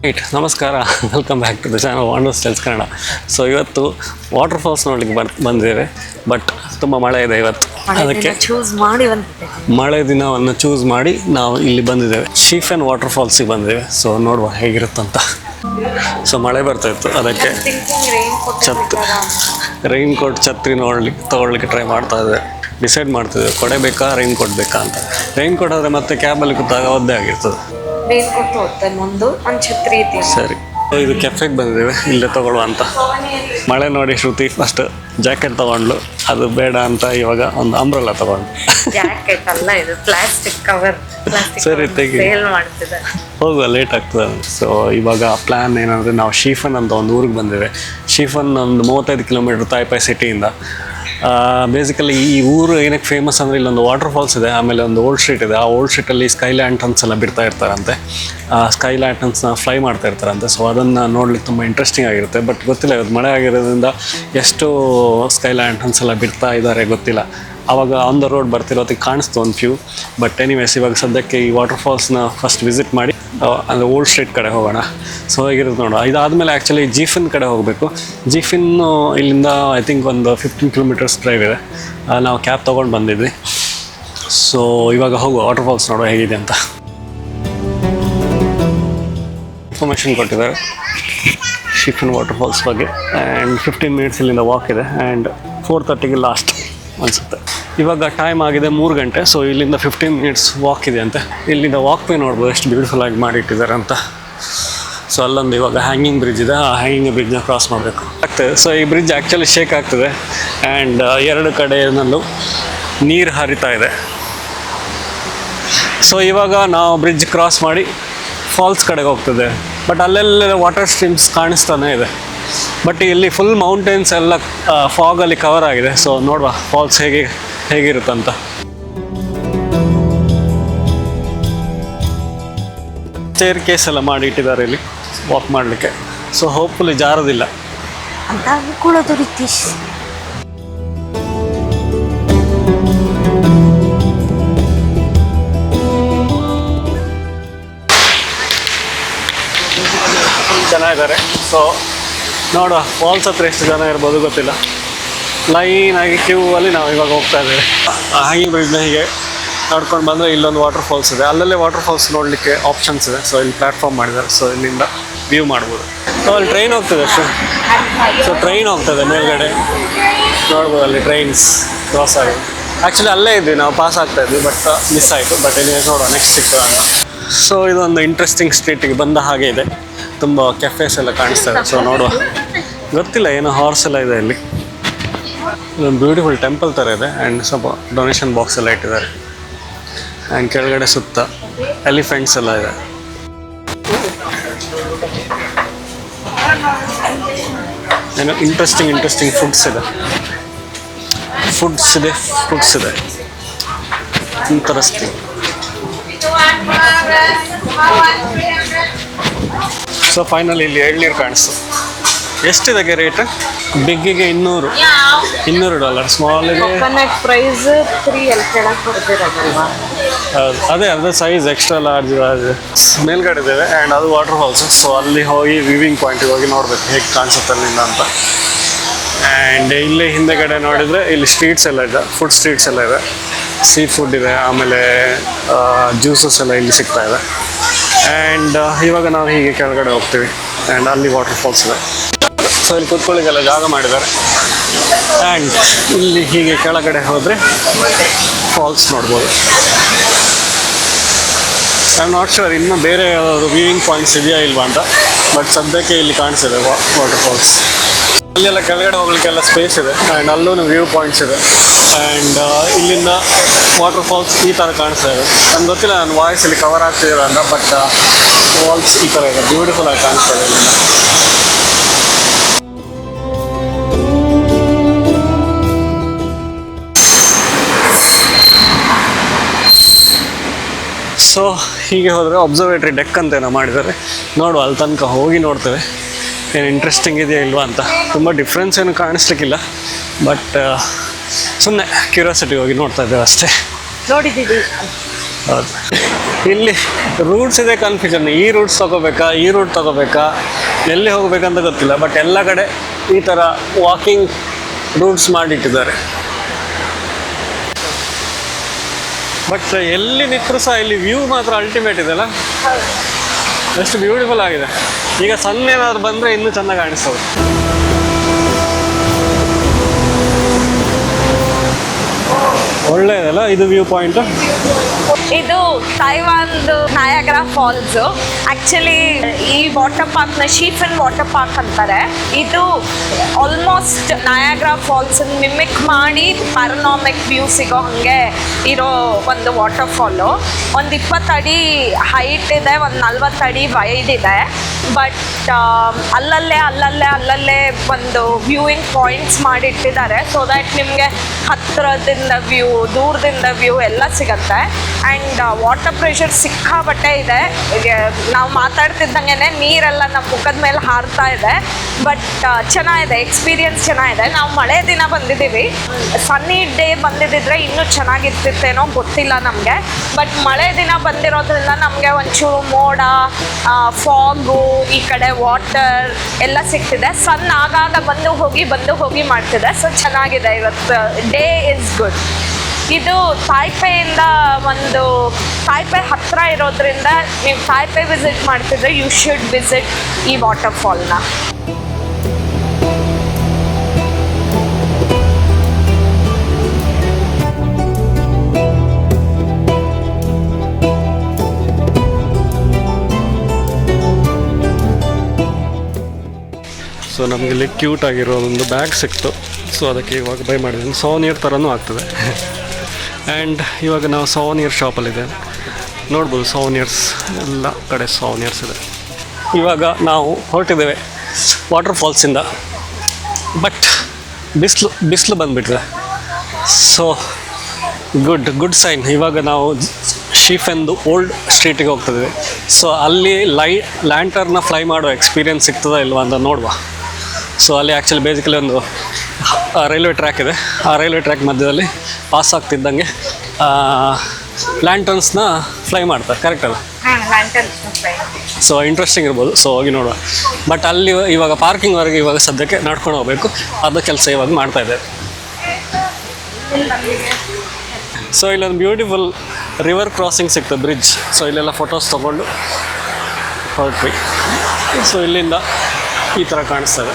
Right, ನಮಸ್ಕಾರ. Welcome back to the channel wonder styles Kannada. So ಇವತ್ತು water falls ನೋಡ್ಲಿಕ್ಕೆ ಬಂದಿದ್ದೇವೆ. ಬಟ್ ತುಂಬ ಮಳೆ ಇದೆ ಇವತ್ತು, ಅದಕ್ಕೆ ಮಳೆ ದಿನವನ್ನು ಚೂಸ್ ಮಾಡಿ ನಾವು ಇಲ್ಲಿ ಬಂದಿದ್ದೇವೆ. ಶೀಫೆನ್ ವಾಟರ್ ಫಾಲ್ಸಿಗೆ ಬಂದಿದ್ದೇವೆ. ಸೊ ನೋಡುವ ಹೇಗಿರುತ್ತಂತ. ಸೊ ಮಳೆ ಬರ್ತಾ ಇತ್ತು, ಅದಕ್ಕೆ ರೈನ್ ಕೋಟ್ ಛತ್ರಿ ತೊಗೊಳ್ಲಿಕ್ಕೆ ಟ್ರೈ ಮಾಡ್ತಾ ಇದ್ದೆ. ಡಿಸೈಡ್ ಮಾಡ್ತಿದ್ದೆ ಕೊಡೆ ಬೇಕಾ ರೈನ್ ಕೋಟ್ ಬೇಕಾ ಅಂತ. ರೈನ್ ಕೋಟ್ ಆದರೆ ಮತ್ತೆ ಕ್ಯಾಬಲ್ಲಿ ಕೂತಾಗ ಒದ್ದೆ ಆಗಿರ್ತದೆ. ಸರಿ, ಇದು ಕೆಫೆಗೆ ಬಂದಿದ್ದೇವೆ, ಇಲ್ಲೇ ತಗೊಳ್ಳುವ ಅಂತ. ಮಳೆ ನೋಡಿ ಶ್ರುತಿ ಫಸ್ಟ್ ಜಾಕೆಟ್ ತಗೊಂಡ್ಲು, ಅದು ಬೇಡ ಅಂತ ಇವಾಗ ಒಂದು ಅಂಬ್ರೆಲಾ ತಗೊಂಡು. ಸರಿ ತೆಗಿ, ಹೋಗುವ, ಲೇಟ್ ಆಗ್ತದೆ. ಸೊ ಇವಾಗ ಪ್ಲ್ಯಾನ್ ಏನಂದರೆ, ನಾವು ಶೀಫನ್ ಅಂತ ಒಂದು ಊರಿಗೆ ಬಂದಿದ್ದೇವೆ. ಶೀಫನ್ ಒಂದು 35 ಕಿಲೋಮೀಟ್ರ್ ತಾಯ್ಪಾಯ್ ಸಿಟಿಯಿಂದ. ಬೇಸಿಕಲಿ ಈ ಊರು ಏನಕ್ಕೆ ಫೇಮಸ್ ಅಂದರೆ, ಇಲ್ಲೊಂದು ವಾಟರ್ ಫಾಲ್ಸ್ ಇದೆ, ಆಮೇಲೆ ಒಂದು ಓಲ್ಡ್ ಸ್ಟ್ರೀಟ್ ಇದೆ. ಆ ಓಲ್ಡ್ ಸ್ಟ್ರೀಟಲ್ಲಿ ಸ್ಕೈ ಲ್ಯಾಂಟರ್ನ್ಸ್ ಎಲ್ಲ ಬಿಡ್ತಾ ಇರ್ತಾರಂತೆ. ಸ್ಕೈ ಲ್ಯಾಂಟರ್ನ್ಸ್ನ ಫ್ಲೈ ಮಾಡ್ತಾ ಇರ್ತಾರಂತೆ. ಸೊ ಅದನ್ನು ನೋಡ್ಲಿಕ್ಕೆ ತುಂಬ ಇಂಟ್ರೆಸ್ಟಿಂಗ್ ಆಗಿರುತ್ತೆ. ಬಟ್ ಗೊತ್ತಿಲ್ಲ, ಇವತ್ತು ಮಳೆ ಆಗಿರೋದ್ರಿಂದ ಎಷ್ಟು ಸ್ಕೈ ಲ್ಯಾಂಟರ್ನ್ಸ್ ಎಲ್ಲ ಬಿಡ್ತಾ ಇದ್ದಾರೆ ಗೊತ್ತಿಲ್ಲ. ಆವಾಗ ಆನ್ ದ ರೋಡ್ ಬರ್ತಿರೋದಕ್ಕೆ ಕಾಣಿಸ್ತು ಒಂದು ಫ್ಯೂ. ಬಟ್ ಎನಿವೇಸ್, ಇವಾಗ ಸದ್ಯಕ್ಕೆ ಈ ವಾಟರ್ ಫಾಲ್ಸ್ನ ಫಸ್ಟ್ ವಿಸಿಟ್ ಮಾಡಿ ಅಂದರೆ ಓಲ್ಡ್ ಸ್ಟ್ರೀಟ್ ಕಡೆ ಹೋಗೋಣ. ಸೊ ಹೇಗಿರುತ್ತೆ ನೋಡೋಣ. ಇದಾದಮೇಲೆ ಆ್ಯಕ್ಚುಲಿ ಜೀಫಿನ್ ಕಡೆ ಹೋಗಬೇಕು. ಜೀಫಿನ್ನು ಇಲ್ಲಿಂದ ಐ ಥಿಂಕ್ ಒಂದು 15 ಕಿಲೋಮೀಟರ್ಸ್ ಡ್ರೈವ್ ಇದೆ. ನಾವು ಕ್ಯಾಬ್ ತೊಗೊಂಡು ಬಂದಿದ್ವಿ. ಸೊ ಇವಾಗ ಹೋಗುವ, ವಾಟರ್ ಫಾಲ್ಸ್ ನೋಡುವ ಹೇಗಿದೆ ಅಂತ. ಇನ್ಫಾರ್ಮೇಷನ್ ಕೊಟ್ಟಿದ್ದಾರೆ ಶಿಫಿನ್ ವಾಟರ್ ಫಾಲ್ಸ್ ಬಗ್ಗೆ. ಆ್ಯಂಡ್ 15 ಮಿನಿಟ್ಸ್ ಇಲ್ಲಿಂದ ವಾಕ್ ಇದೆ. ಆ್ಯಂಡ್ 4:30ಗೆ ಲಾಸ್ಟ್ ಅನಿಸುತ್ತೆ. ಇವಾಗ ಟೈಮ್ ಆಗಿದೆ 3 ಗಂಟೆ. ಸೊ ಇಲ್ಲಿಂದ 15 ಮಿನಿಟ್ಸ್ ವಾಕ್ ಇದೆ ಅಂತೆ. ಇಲ್ಲಿಂದ ವಾಕ್ ವೇ ನೋಡ್ಬೋದು ಎಷ್ಟು ಬ್ಯೂಟಿಫುಲ್ ಆಗಿ ಮಾಡಿಟ್ಟಿದ್ದಾರೆ ಅಂತ. ಸೊ ಅಲ್ಲೊಂದು ಇವಾಗ ಹ್ಯಾಂಗಿಂಗ್ ಬ್ರಿಡ್ಜ್ ಇದೆ, ಆ ಹ್ಯಾಂಗಿಂಗ್ ಬ್ರಿಡ್ಜ್ನ ಕ್ರಾಸ್ ಮಾಡಬೇಕು ಆಗ್ತದೆ. ಸೊ ಈ ಬ್ರಿಡ್ಜ್ ಆ್ಯಕ್ಚುಲಿ ಶೇಕ್ ಆಗ್ತದೆ. ಆ್ಯಂಡ್ 2 ಕಡೆಯಲ್ಲೂ ನೀರು ಹರಿತಾ ಇದೆ. ಸೊ ಇವಾಗ ನಾವು ಬ್ರಿಡ್ಜ್ ಕ್ರಾಸ್ ಮಾಡಿ ಫಾಲ್ಸ್ ಕಡೆಗೆ ಹೋಗ್ತದೆ. ಬಟ್ ಅಲ್ಲೆಲ್ಲ ವಾಟರ್ ಸ್ಟ್ರೀಮ್ಸ್ ಕಾಣಿಸ್ತಾನೆ ಇದೆ. ಬಟ್ ಇಲ್ಲಿ ಫುಲ್ ಮೌಂಟೇನ್ಸ್ ಎಲ್ಲ ಫಾಗಲ್ಲಿ ಕವರ್ ಆಗಿದೆ. ಸೊ ನೋಡುವ ಫಾಲ್ಸ್ ಹೇಗಿರುತ್ತಂತ. ಚೇರ್ ಕೇಸ್ ಎಲ್ಲ ಮಾಡಿ ಇಟ್ಟಿದ್ದಾರೆ ಇಲ್ಲಿ ವಾಕ್ ಮಾಡಲಿಕ್ಕೆ. ಸೊ ಹೋಪ್ಫುಲಿ ಜಾರೋದಿಲ್ಲ. ಚೆನ್ನಾಗಿದ್ದಾರೆ. ಸೊ ನೋಡುವ ಫಾಲ್ಸ್ ಹತ್ರ ಎಷ್ಟು ಜನ ಇರ್ಬೋದು ಗೊತ್ತಿಲ್ಲ. ಲೈನಾಗಿ ಕ್ಯೂ ಅಲ್ಲಿ ನಾವು ಇವಾಗ ಹೋಗ್ತಾ ಇದ್ದೇವೆ. ಹ್ಯಾಂಗಿಂಗ್ ಬ್ರಿಡ್ಜ್ನ ಹೀಗೆ ನೋಡ್ಕೊಂಡು ಬಂದರೆ ಇಲ್ಲೊಂದು ವಾಟರ್ ಫಾಲ್ಸ್ ಇದೆ. ಅಲ್ಲಲ್ಲೇ ವಾಟರ್ ಫಾಲ್ಸ್ ನೋಡಲಿಕ್ಕೆ ಆಪ್ಷನ್ಸ್ ಇದೆ. ಸೊ ಇಲ್ಲಿ ಪ್ಲ್ಯಾಟ್ಫಾರ್ಮ್ ಮಾಡಿದ್ದಾರೆ. ಸೊ ಇಲ್ಲಿಂದ ವ್ಯೂ ಮಾಡ್ಬೋದು. ಸೊ ಅಲ್ಲಿ ಟ್ರೈನ್ ಹೋಗ್ತದೆ ಅಷ್ಟು. ಸೊ ಟ್ರೈನ್ ಹೋಗ್ತದೆ ಮೇಲ್ಗಡೆ ನೋಡ್ಬೋದು. ಅಲ್ಲಿ ಟ್ರೈನ್ಸ್ ಕ್ರಾಸ್ ಆಗಿದೆ. ಆ್ಯಕ್ಚುಲಿ ಅಲ್ಲೇ ಇದ್ವಿ ನಾವು, ಪಾಸ್ ಆಗ್ತಾ ಇದ್ವಿ, ಬಟ್ ಮಿಸ್ ಆಯಿತು. ಬಟ್ ಇಲ್ಲಿ ನೋಡುವ ನೆಕ್ಸ್ಟ್ ಸಿಕ್ಕಾಗ. ಸೊ ಇದೊಂದು ಇಂಟ್ರೆಸ್ಟಿಂಗ್ ಸ್ಟ್ರೀಟಿಗೆ ಬಂದ ಹಾಗೆ ಇದೆ. ತುಂಬ ಕೆಫೇಸ್ ಎಲ್ಲ ಕಾಣಿಸ್ತಾರೆ. ಸೊ ನೋಡುವ, ಗೊತ್ತಿಲ್ಲ ಏನೋ ಹಾರ್ಸ್ ಎಲ್ಲ ಇದೆ ಇಲ್ಲಿ. ಇದೊಂದು ಬ್ಯೂಟಿಫುಲ್ ಟೆಂಪಲ್ ಥರ ಇದೆ. ಆ್ಯಂಡ್ ಸ್ವಲ್ಪ ಡೊನೇಷನ್ ಬಾಕ್ಸ್ ಎಲ್ಲ ಇಟ್ಟಿದ್ದಾರೆ. ಆ್ಯಂಡ್ ಕೆಳಗಡೆ ಸುತ್ತ ಎಲಿಫೆಂಟ್ಸ್ ಎಲ್ಲ ಇದೆ. ಏನೋ ಇಂಟ್ರೆಸ್ಟಿಂಗ್ ಫುಡ್ಸ್ ಇದೆ. ಇಂಟ್ರೆಸ್ಟಿಂಗ್. ಸೊ ಫೈನಲಿ ಇಲ್ಲಿ ಎಳ್ನೀರು ಕಾಣಿಸ್ತು. ಎಷ್ಟಿದೆ ರೇಟ್? ಬಿಗ್ಗಿಗೆ $200, ಸ್ಮಾಲಿಗೆ ಪ್ರೈಸ್ 3L ಅದೇ ಸೈಜ್ ಎಕ್ಸ್ಟ್ರಾ ಲಾರ್ಜ್ ಮೇಲ್ಗಡೆ ಇದ್ದೇವೆ. ಆ್ಯಂಡ್ ಅದು ವಾಟರ್ ಫಾಲ್ಸ್. ಸೊ ಅಲ್ಲಿ ಹೋಗಿ ವಿವಿಂಗ್ ಪಾಯಿಂಟಿಗೆ ಹೋಗಿ ನೋಡ್ಬೇಕು ಹೇಗೆ ಕಾಣಿಸುತ್ತೆ ಅಲ್ಲಿಂದ ಅಂತ. ಆ್ಯಂಡ್ ಇಲ್ಲಿ ಹಿಂದೆಗಡೆ ನೋಡಿದರೆ ಇಲ್ಲಿ ಸ್ಟ್ರೀಟ್ಸ್ ಎಲ್ಲ ಇದೆ, ಫುಡ್ ಸ್ಟ್ರೀಟ್ಸ್ ಎಲ್ಲ ಇದೆ, ಸೀ ಫುಡ್ ಇದೆ, ಆಮೇಲೆ ಜ್ಯೂಸಸ್ ಎಲ್ಲ ಇಲ್ಲಿ ಸಿಗ್ತಾ ಇದೆ. ಆ್ಯಂಡ್ ಇವಾಗ ನಾವು ಹೀಗೆ ಕೆಳಗಡೆ ಹೋಗ್ತೀವಿ. ಆ್ಯಂಡ್ ಅಲ್ಲಿ ವಾಟರ್ ಫಾಲ್ಸ್ ಇದೆ. ಸೊ ಇಲ್ಲಿ ಕೂತ್ಕೊಳ್ಳಿಗೆಲ್ಲ ಜಾಗ ಮಾಡಿದ್ದಾರೆ. ಆ್ಯಂಡ್ ಇಲ್ಲಿ ಹೀಗೆ ಕೆಳಗಡೆ ಹೋದರೆ ಫಾಲ್ಸ್ ನೋಡ್ಬೋದು. ಐ ಆಮ್ ನಾಟ್ ಶೂರ್ ಇನ್ನು ಬೇರೆ ಯಾವ್ದಾದ್ರು ವ್ಯೂವಿಂಗ್ ಪಾಯಿಂಟ್ಸ್ ಇದೆಯಾ ಇಲ್ವಾ ಅಂತ. ಬಟ್ ಸದ್ಯಕ್ಕೆ ಇಲ್ಲಿ ಕಾಣಿಸಿದೆ ವಾಟರ್ ಫಾಲ್ಸ್. ಅಲ್ಲೆಲ್ಲ ಕೆಳಗಡೆ ಹೋಗ್ಲಿಕ್ಕೆಲ್ಲ ಸ್ಪೇಸ್ ಇದೆ. ಆ್ಯಂಡ್ ಅಲ್ಲೂ ವ್ಯೂ ಪಾಯಿಂಟ್ಸ್ ಇದೆ. ಆ್ಯಂಡ್ ಇಲ್ಲಿಂದ ವಾಟರ್ ಫಾಲ್ಸ್ ಈ ಥರ ಕಾಣಿಸ್ತಾ ಇದೆ. ನಮ್ಗೆ ಗೊತ್ತಿಲ್ಲ ನನ್ನ ವಾಯ್ಸ್ ಇಲ್ಲಿ ಕವರ್ ಆಗ್ತಿದ್ದೀರ ಅಂತ. ಬಟ್ ಫಾಲ್ಸ್ ಈ ಥರ ಇದೆ, ಬ್ಯೂಟಿಫುಲ್ ಆಗಿ ಕಾಣಿಸ್ತಾ ಇದೆ ಇಲ್ಲಿಂದ. ಸೊ ಹೀಗೆ ಹೋದರೆ ಅಬ್ಸರ್ವೇಟ್ರಿ ಡೆಕ್ ಅಂತ ಏನೋ ಮಾಡಿದ್ದಾರೆ. ನೋಡುವ, ಅಲ್ಲಿ ತನಕ ಹೋಗಿ ನೋಡ್ತೇವೆ ಏನು ಇಂಟ್ರೆಸ್ಟಿಂಗ್ ಇದೆಯಾ ಇಲ್ವಾ ಅಂತ. ತುಂಬ ಡಿಫ್ರೆನ್ಸ್ ಏನು ಕಾಣಿಸ್ಲಿಕ್ಕಿಲ್ಲ. ಬಟ್ ಸುಮ್ಮನೆ ಕ್ಯೂರಿಯಾಸಿಟಿ ಹೋಗಿ ನೋಡ್ತಾ ಇದ್ದೇವೆ ಅಷ್ಟೇ. ನೋಡಿದ್ದೀವಿ ಹೌದು. ಇಲ್ಲಿ ರೂಟ್ಸ್ ಇದೆ ಕನ್ಫ್ಯೂಷನ್, ಈ ರೂಟ್ಸ್ ತೊಗೋಬೇಕಾ ಈ ರೂಟ್ ತೊಗೋಬೇಕಾ ಎಲ್ಲಿ ಹೋಗ್ಬೇಕಂತ ಗೊತ್ತಿಲ್ಲ. ಬಟ್ ಎಲ್ಲ ಕಡೆ ಈ ಥರ ವಾಕಿಂಗ್ ರೂಟ್ಸ್ ಮಾಡಿಟ್ಟಿದ್ದಾರೆ. ಬಟ್ ಎಲ್ಲಿ ನಿಂತರೂ ಸಹ ಇಲ್ಲಿ ವ್ಯೂ ಮಾತ್ರ ಅಲ್ಟಿಮೇಟ್ ಇದೆಲ್ಲ, ಎಷ್ಟು ಬ್ಯೂಟಿಫುಲ್ ಆಗಿದೆ. ಈಗ ಸಣ್ಣ ಏನಾದ್ರು ಬಂದರೆ ಇನ್ನೂ ಚೆನ್ನಾಗಿ ಕಾಣಿಸ್ತದೆ. ಒಳ್ಳೆಯದಲ್ಲ ಇದು ವ್ಯೂ ಪಾಯಿಂಟ್. ಇದು ತೈವಾನ್ದು ನಯಾಗ್ರಾ ಫಾಲ್ಸ್. ಆಕ್ಚುಲಿ ಈ ವಾಟರ್ ಪಾರ್ಕ್ ನ ಶೀಫನ್ ವಾಟರ್ ಪಾರ್ಕ್ ಅಂತಾರೆ. ಇದು ಆಲ್ಮೋಸ್ಟ್ ನಯಾಗ್ರಾ ಫಾಲ್ಸ್ ಮಿಮಿಕ್ ಮಾಡಿ ಪ್ಯಾರನಾಮಿಕ್ ವ್ಯೂ ಸಿಗೋ ಹಂಗೆ ಇರೋ ಒಂದು ವಾಟರ್ ಫಾಲು. ಒಂದು 20 ಅಡಿ ಹೈಟ್ ಇದೆ, ಒಂದು 40 ಅಡಿ ವೈಡ್ ಇದೆ. ಬಟ್ ಅಲ್ಲಲ್ಲೇ ಒಂದು ವ್ಯೂಯಿಂಗ್ ಪಾಯಿಂಟ್ಸ್ ಮಾಡಿಟ್ಟಿದ್ದಾರೆ, ಸೊ ದ್ಯಾಟ್ ನಿಮಗೆ ಹತ್ತಿರದಿಂದ ವ್ಯೂ, ದೂರದಿಂದ ವ್ಯೂ ಎಲ್ಲ ಸಿಗತ್ತೆ. ಆ್ಯಂಡ್ ವಾಟರ್ ಪ್ರೆಷರ್ ಸಿಕ್ಕಾಬಟ್ಟೆ ಇದೆ. ನಾವು ಮಾತಾಡ್ತಿದ್ದಂಗೆ ನೀರೆಲ್ಲ ನಮ್ಮ ಮುಖದ ಮೇಲೆ ಹಾರ್ತಾ ಇದೆ. ಬಟ್ ಚೆನ್ನಾಗಿದೆ, ಎಕ್ಸ್ಪೀರಿಯನ್ಸ್ ಚೆನ್ನಾಗಿದೆ. ನಾವು ಮಳೆ ದಿನ ಬಂದಿದ್ದೀವಿ, ಸನ್ನಿ ಡೇ ಬಂದಿದ್ದಿದ್ರೆ ಇನ್ನೂ ಚೆನ್ನಾಗಿರ್ತಿತ್ತೇನೋ ಗೊತ್ತಿಲ್ಲ ನಮಗೆ. ಬಟ್ ಮಳೆ ದಿನ ಬಂದಿರೋದ್ರಿಂದ ನಮಗೆ ಒಂಚೂರು ಮೋಡ, ಫಾಗು, ಈ ಕಡೆ ವಾಟರ್ ಎಲ್ಲ ಸಿಗ್ತಿದೆ. ಸನ್ ಆಗಾಗ ಬಂದು ಹೋಗಿ ಮಾಡ್ತಿದೆ. ಸೊ ಚೆನ್ನಾಗಿದೆ ಇವತ್ತು ಡೇ ಇಸ್ ಗುಡ್. ಇದು ತಾಯ್ಪೆಯಿಂದ ತಾಯ್ಪೆ ಹತ್ತಿರ ಇರೋದ್ರಿಂದ ನೀವು ತಾಯ್ಪೆ ವಿಸಿಟ್ ಮಾಡ್ತಿದ್ರೆ ಯು ಶುಡ್ ವಿಸಿಟ್ ಈ ವಾಟರ್ ಫಾಲ್ನ. ಸೊ ನಮಗಿಲ್ಲಿ ಕ್ಯೂಟ್ ಆಗಿರೋ ಒಂದು ಬ್ಯಾಗ್ ಸಿಕ್ತು. ಸೊ ಅದಕ್ಕೆ ಇವಾಗ ಬೈ ಮಾಡಿದ್ದೀನಿ. ಸೋನಿಯರ್ ಥರನೂ ಆಗ್ತದೆ. ಆ್ಯಂಡ್ ಇವಾಗ ನಾವು ಸೋನಿಯರ್ ಶಾಪಲ್ಲಿದೆ, ನೋಡ್ಬೋದು ಸೋನಿಯರ್ಸ್ ಎಲ್ಲ ಕಡೆ ಸೋನಿಯರ್ಸ್ ಇದೆ. ಇವಾಗ ನಾವು ಹೊರಟಿದ್ದೇವೆ ವಾಟರ್ ಫಾಲ್ಸಿಂದ. ಬಟ್ ಬಿಸಿಲು ಬಂದುಬಿಟ್ಟಿದೆ. So good sign. ಇವಾಗ ನಾವು ಶೀಫೆಂದು ಓಲ್ಡ್ ಸ್ಟ್ರೀಟಿಗೆ ಹೋಗ್ತಿದ್ದೀವಿ. ಸೊ ಅಲ್ಲಿ ಲ್ಯಾಂಟರ್ನ ಫ್ಲೈ ಮಾಡೋ ಎಕ್ಸ್ಪೀರಿಯನ್ಸ್ ಸಿಗ್ತದಾ ಇಲ್ವಾ ಅಂತ ನೋಡುವ. ಸೊ ಅಲ್ಲಿ ಆ್ಯಕ್ಚುಲಿ ಬೇಸಿಕಲಿ ಒಂದು ರೈಲ್ವೆ ಟ್ರ್ಯಾಕ್ ಇದೆ. ಆ ರೈಲ್ವೆ ಟ್ರ್ಯಾಕ್ ಮಧ್ಯದಲ್ಲಿ ಪಾಸ್ ಆಗ್ತಿದ್ದಂಗೆ ಲ್ಯಾಂಟರ್ನ್ಸ್ನ ಫ್ಲೈ ಮಾಡ್ತಾರೆ, ಕರೆಕ್ಟ್ ಅಲ್ಲ? ಸೊ ಇಂಟ್ರೆಸ್ಟಿಂಗ್ ಇರ್ಬೋದು. ಸೊ ಹೋಗಿ ನೋಡುವ. ಬಟ್ ಅಲ್ಲಿ ಇವಾಗ ಪಾರ್ಕಿಂಗ್ವರೆಗೆ ಇವಾಗ ಸದ್ಯಕ್ಕೆ ನಡ್ಕೊಂಡು ಹೋಗಬೇಕು. ಅದು ಕೆಲಸ ಇವಾಗ ಮಾಡ್ತಾ ಇದ್ದೇವೆ. ಸೊ ಇಲ್ಲೊಂದು ಬ್ಯೂಟಿಫುಲ್ ರಿವರ್ ಕ್ರಾಸಿಂಗ್ ಸಿಗ್ತದೆ, ಬ್ರಿಡ್ಜ್. ಸೊ ಇಲ್ಲೆಲ್ಲ ಫೋಟೋಸ್ ತೊಗೊಂಡು ಹೊರಟ್ವಿ. ಸೊ ಇಲ್ಲಿಂದ ಈ ಥರ ಕಾಣಿಸ್ತದೆ.